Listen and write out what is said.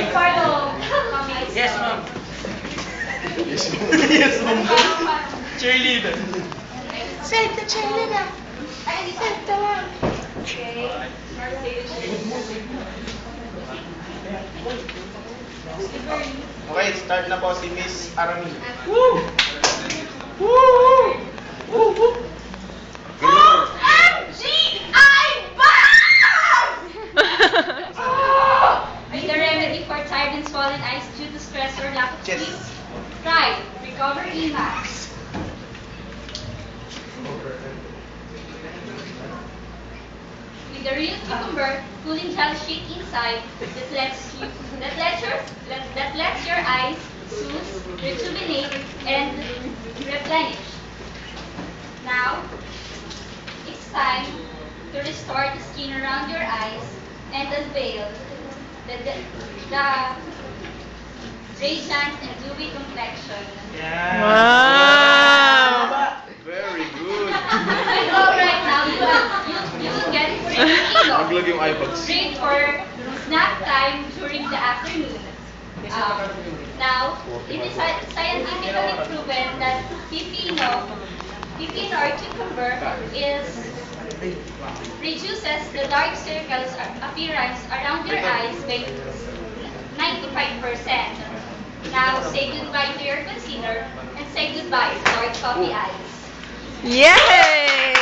part of Yes, ma'am. Yes, Yes, ma'am. Cheerleader. Save the cheerleader. Save the one. Okay. Okay, start na po si Miss Arami. Woo! Woo! Woo! Woo! OMG! I'm back! The remedy for tired and swollen eyes due to stress or lack of Yes. sleep? Try Recover Emax. With the real cucumber cooling gel sheet inside that lets your eyes soothe, rejuvenate, and replenish. Now, it's time to restore the skin around your eyes and unveil the radiant and dewy complexion. Yeah. Wow! Very good. And all right now, you will get Maglog yung iPods. great for snack time during the afternoon. Now, it is scientifically proven that pipino or cucumber reduces the dark circles appearance around your eyes by 95%. Now, say goodbye to your concealer and say goodbye to dark coffee eyes. Yay!